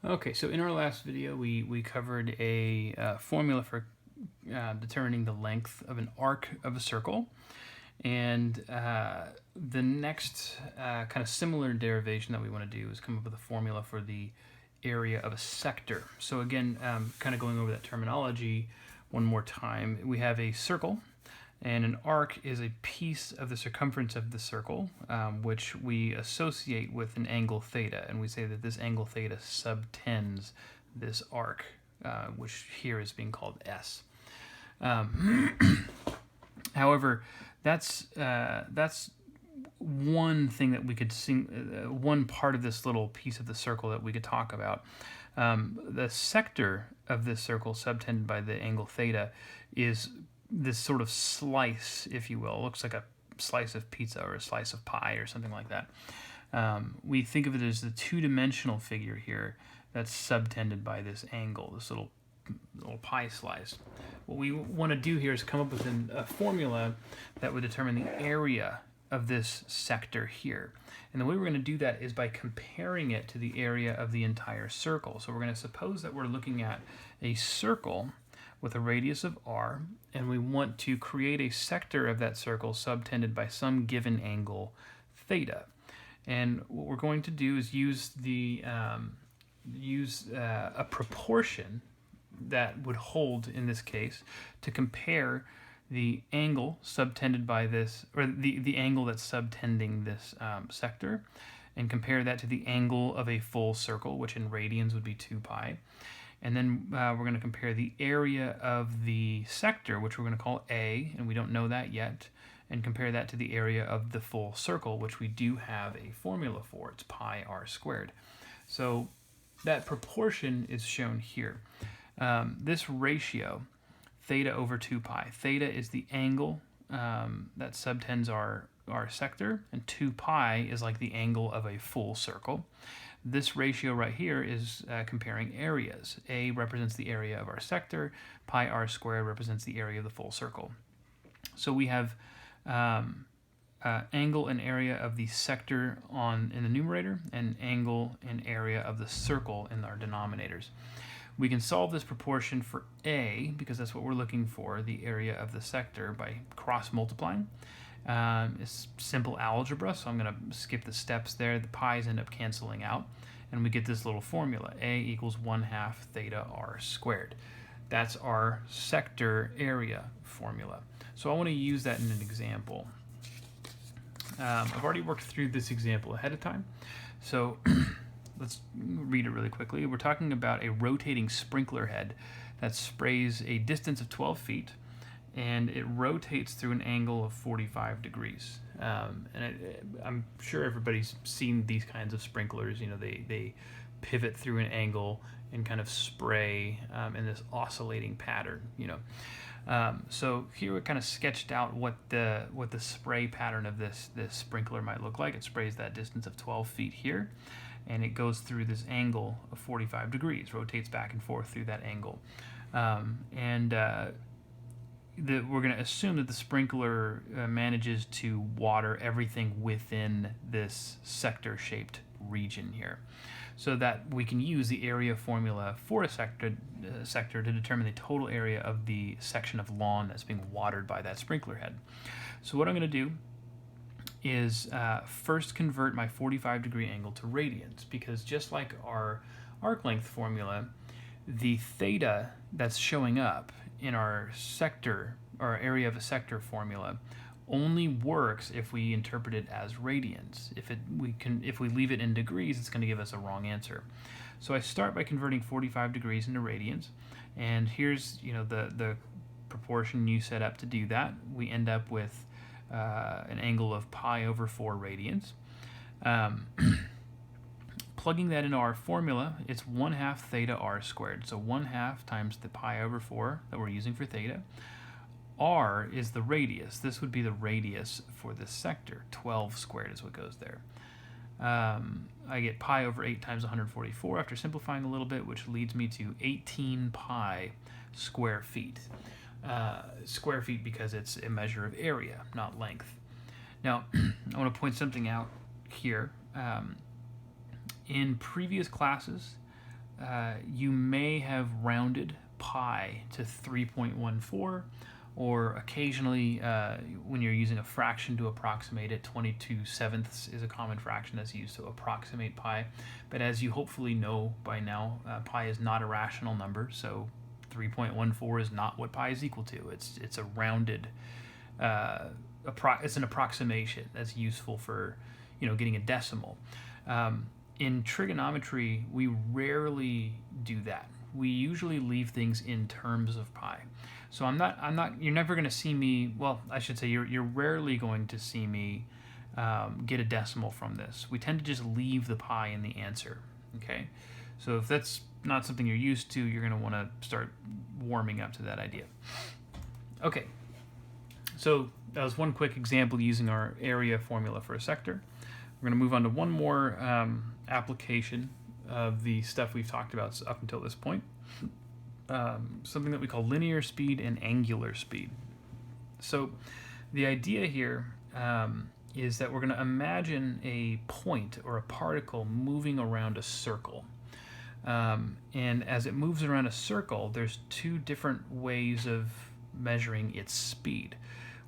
Okay, so in our last video, we covered a formula for determining the length of an arc of a circle. And the next kind of similar derivation that we want to do is come up with a formula for the area of a sector. So again, kind of going over that terminology one more time, we have a circle, and an arc is a piece of the circumference of the circle, which we associate with an angle theta, and we say that this angle theta subtends this arc, which here is being called S. However, that's one thing that we could one part of this little piece of the circle that we could talk about. The sector of this circle subtended by the angle theta is this sort of slice, if you will. It looks like a slice of pizza or a slice of pie or something like that. We think of it as the two-dimensional figure here that's subtended by this angle, this little pie slice. What we want to do here is come up with a formula that would determine the area of this sector here. And the way we're going to do that is by comparing it to the area of the entire circle. So we're going to suppose that we're looking at a circle with a radius of r, and we want to create a sector of that circle subtended by some given angle theta. And what we're going to do is use a proportion that would hold in this case to compare the angle subtended by this, or the angle that's subtending this sector, and compare that to the angle of a full circle, which in radians would be 2 pi. And then we're going to compare the area of the sector, which we're going to call A, and we don't know that yet, and compare that to the area of the full circle, which we do have a formula for. It's pi r squared. So that proportion is shown here. This ratio, theta over 2 pi. Theta is the angle that subtends our sector, and 2 pi is like the angle of a full circle. This ratio right here is comparing areas. A represents the area of our sector, pi r squared represents the area of the full circle. So we have angle and area of the sector in the numerator, and angle and area of the circle in our denominators. We can solve this proportion for A, because that's what we're looking for, the area of the sector, by cross-multiplying. It's simple algebra, so I'm going to skip the steps there. The pi's end up canceling out, and we get this little formula, A equals 1/2 theta r squared. That's our sector area formula. So I want to use that in an example. I've already worked through this example ahead of time, so let's read it really quickly. We're talking about a rotating sprinkler head that sprays a distance of 12 feet, and it rotates through an angle of 45 degrees. I'm sure everybody's seen these kinds of sprinklers. You know, they pivot through an angle and kind of spray in this oscillating pattern. You know, so here we kind of sketched out what the spray pattern of this sprinkler might look like. It sprays that distance of 12 feet here, and it goes through this angle of 45 degrees, rotates back and forth through that angle. We're going to assume that the sprinkler manages to water everything within this sector-shaped region here, so that we can use the area formula for a sector to determine the total area of the section of lawn that's being watered by that sprinkler head. So what I'm going to do is first convert my 45-degree angle to radians, because just like our arc length formula, the theta that's showing up in our sector, or area of a sector formula, only works if we interpret it as radians. If we leave it in degrees, it's going to give us a wrong answer. So I start by converting 45 degrees into radians, and here's the proportion you set up to do that. We end up with an angle of pi over 4 radians. Plugging that into our formula, it's 1/2 theta r squared. So 1/2 times the pi over 4 that we're using for theta. R is the radius. This would be the radius for this sector. 12 squared is what goes there. I get pi over 8 times 144 after simplifying a little bit, which leads me to 18 pi square feet. Square feet because it's a measure of area, not length. Now, I want to point something out here. In previous classes, you may have rounded pi to 3.14, or occasionally when you're using a fraction to approximate it, 22/7 is a common fraction that's used to approximate pi. But as you hopefully know by now, pi is not a rational number, so 3.14 is not what pi is equal to. It's a rounded, it's an approximation that's useful for getting a decimal. In trigonometry, we rarely do that. We usually leave things in terms of pi. So you're never going to see me, well, I should say you're rarely going to see me get a decimal from this. We tend to just leave the pi in the answer, okay? So if that's not something you're used to, you're going to want to start warming up to that idea. Okay, so that was one quick example using our area formula for a sector. We're going to move on to one more application of the stuff we've talked about up until this point. Something that we call linear speed and angular speed. So the idea here is that we're going to imagine a point or a particle moving around a circle. And as it moves around a circle, there's two different ways of measuring its speed.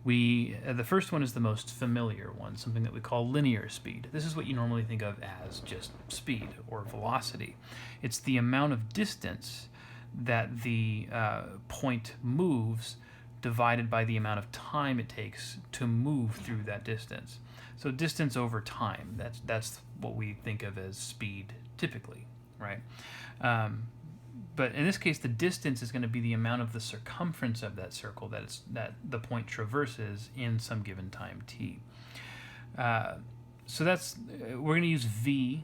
The first one is the most familiar one, something that we call linear speed. This is what you normally think of as just speed or velocity. It's the amount of distance that the point moves divided by the amount of time it takes to move through that distance. So distance over time, that's what we think of as speed typically, right? But in this case, the distance is going to be the amount of the circumference of that circle that the point traverses in some given time t. So we're going to use v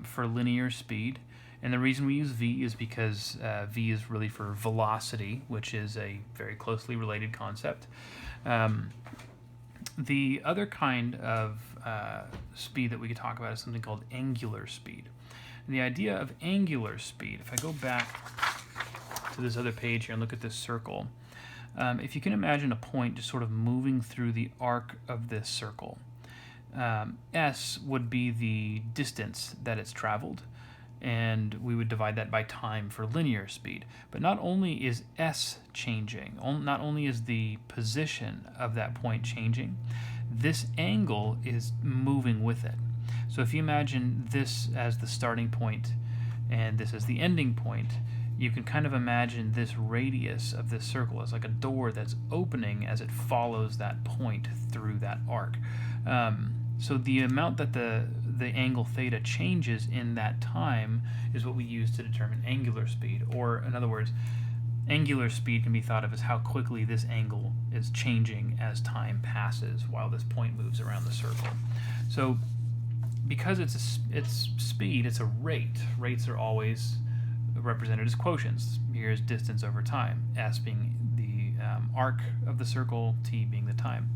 for linear speed, and the reason we use v is because v is really for velocity, which is a very closely related concept. The other kind of speed that we could talk about is something called angular speed. And the idea of angular speed, if I go back to this other page here and look at this circle, if you can imagine a point just sort of moving through the arc of this circle, s would be the distance that it's traveled, and we would divide that by time for linear speed. But not only is s changing, not only is the position of that point changing, this angle is moving with it. So if you imagine this as the starting point and this as the ending point, you can kind of imagine this radius of this circle as like a door that's opening as it follows that point through that arc. So the amount that the angle theta changes in that time is what we use to determine angular speed. Or in other words, angular speed can be thought of as how quickly this angle is changing as time passes while this point moves around the circle. So because it's speed, it's a rate. Rates are always represented as quotients. Here's distance over time, s being the arc of the circle, t being the time.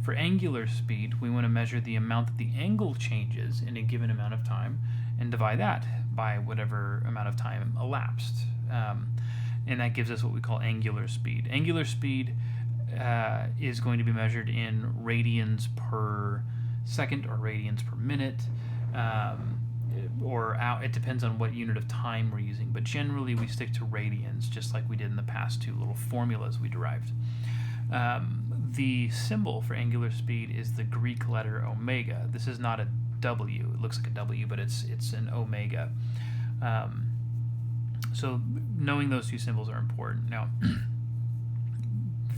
For angular speed, we want to measure the amount that the angle changes in a given amount of time and divide that by whatever amount of time elapsed. And that gives us what we call angular speed. Angular speed is going to be measured in radians per second or radians per minute, or it depends on what unit of time we're using, but generally we stick to radians, just like we did in the past two little formulas we derived. The symbol for angular speed is the Greek letter omega. This is not a W. It looks like a W, but it's an omega. So knowing those two symbols are important. Now,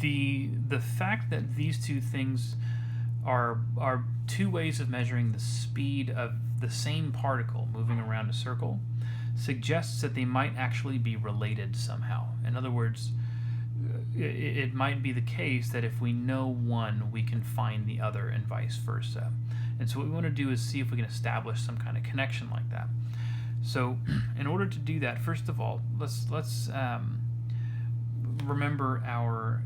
the fact that these two things are two ways of measuring the speed of the same particle moving around a circle suggests that they might actually be related somehow. In other words, it might be the case that if we know one, we can find the other and vice versa. And so what we want to do is see if we can establish some kind of connection like that. So in order to do that, first of all, let's remember our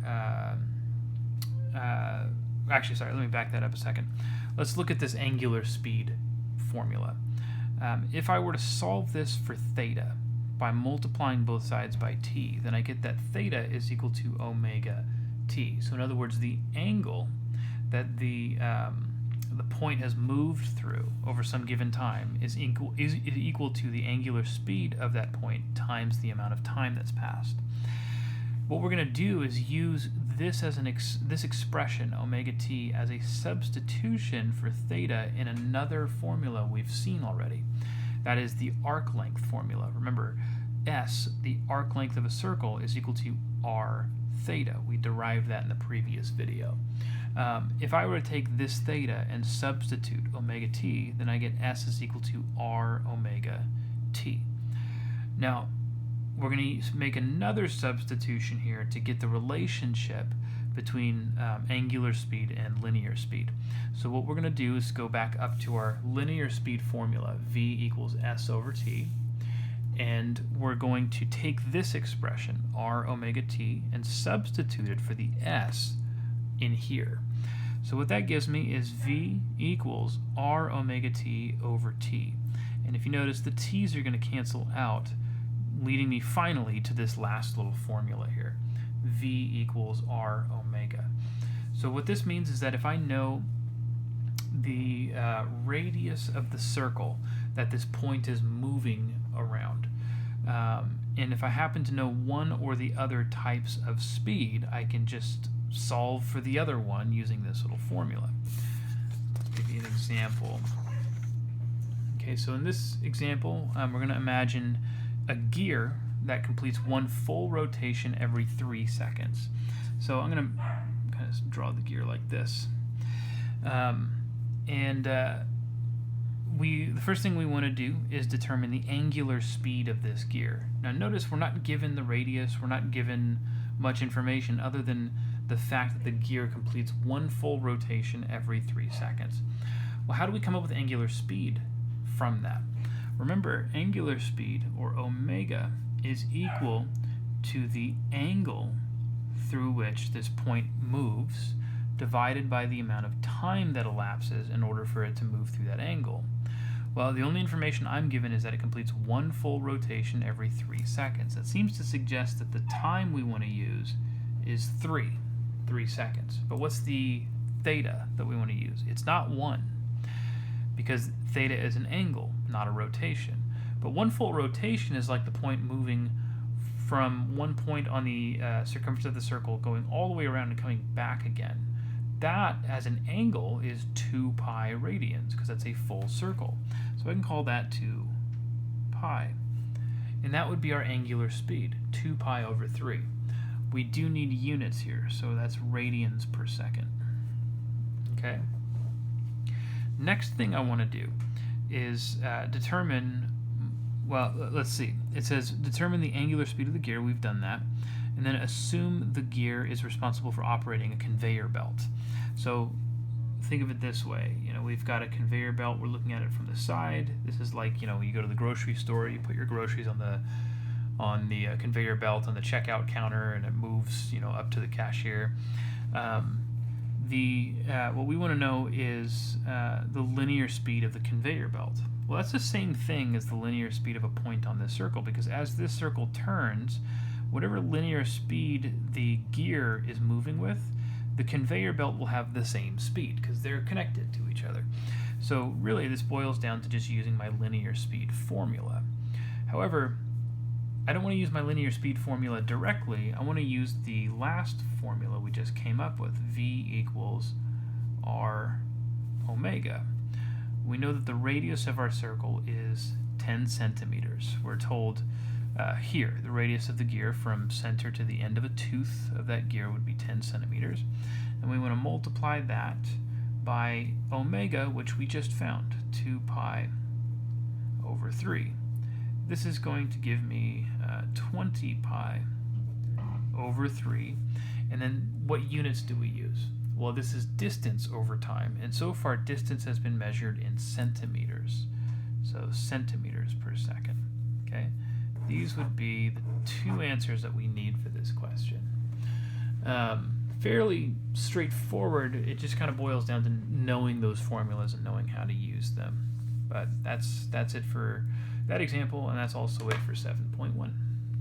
actually, sorry, let me back that up a second. Let's look at this angular speed formula. If I were to solve this for theta by multiplying both sides by t, then I get that theta is equal to omega t. So in other words, the angle that the the point has moved through over some given time is equal to the angular speed of that point times the amount of time that's passed. What we're going to do is use this as this expression, omega t, as a substitution for theta in another formula we've seen already. That is the arc length formula. Remember, S, the arc length of a circle, is equal to r theta. We derived that in the previous video. If I were to take this theta and substitute omega t, then I get S is equal to r omega t. Now, we're going to make another substitution here to get the relationship between angular speed and linear speed. So what we're going to do is go back up to our linear speed formula, v equals s over t, and we're going to take this expression, r omega t, and substitute it for the s in here. So what that gives me is v equals r omega t over t. And if you notice, the t's are going to cancel out, leading me finally to this last little formula here, v equals r omega. So what this means is that if I know the radius of the circle that this point is moving around, and if I happen to know one or the other types of speed, I can just solve for the other one using this little formula. I'll give you an example. Okay, so in this example, we're going to imagine a gear that completes one full rotation every 3 seconds. So I'm going to kind of draw the gear like this. The first thing we want to do is determine the angular speed of this gear. Now notice we're not given the radius, we're not given much information other than the fact that the gear completes one full rotation every 3 seconds. Well, how do we come up with angular speed from that? Remember, angular speed, or omega, is equal to the angle through which this point moves divided by the amount of time that elapses in order for it to move through that angle. Well, the only information I'm given is that it completes one full rotation every 3 seconds. That seems to suggest that the time we want to use is 3 seconds. But what's the theta that we want to use? It's not 1, because theta is an angle, not a rotation. But one full rotation is like the point moving from one point on the circumference of the circle going all the way around and coming back again. That, as an angle, is 2 pi radians, because that's a full circle. So I can call that 2 pi. And that would be our angular speed, 2 pi over 3. We do need units here, so that's radians per second. Okay? Next thing I want to do is determine, well, let's see. It says determine the angular speed of the gear. We've done that. And then assume the gear is responsible for operating a conveyor belt. So think of it this way. We've got a conveyor belt. We're looking at it from the side. This is like, you go to the grocery store, you put your groceries on the conveyor belt on the checkout counter, and it moves, up to the cashier. What we want to know is the linear speed of the conveyor belt. Well, that's the same thing as the linear speed of a point on this circle, because as this circle turns, whatever linear speed the gear is moving with, the conveyor belt will have the same speed because they're connected to each other. So really this boils down to just using my linear speed formula. However, I don't want to use my linear speed formula directly. I want to use the last formula we just came up with, v equals r omega. We know that the radius of our circle is 10 centimeters. We're told here, the radius of the gear from center to the end of a tooth of that gear would be 10 centimeters. And we want to multiply that by omega, which we just found, 2 pi over 3. This is going to give me 20 pi over 3. And then what units do we use? Well, this is distance over time. And so far, distance has been measured in centimeters. So centimeters per second. Okay? These would be the 2 answers that we need for this question. Fairly straightforward. It just kind of boils down to knowing those formulas and knowing how to use them. But that's it for that example, and that's also it for 7.1.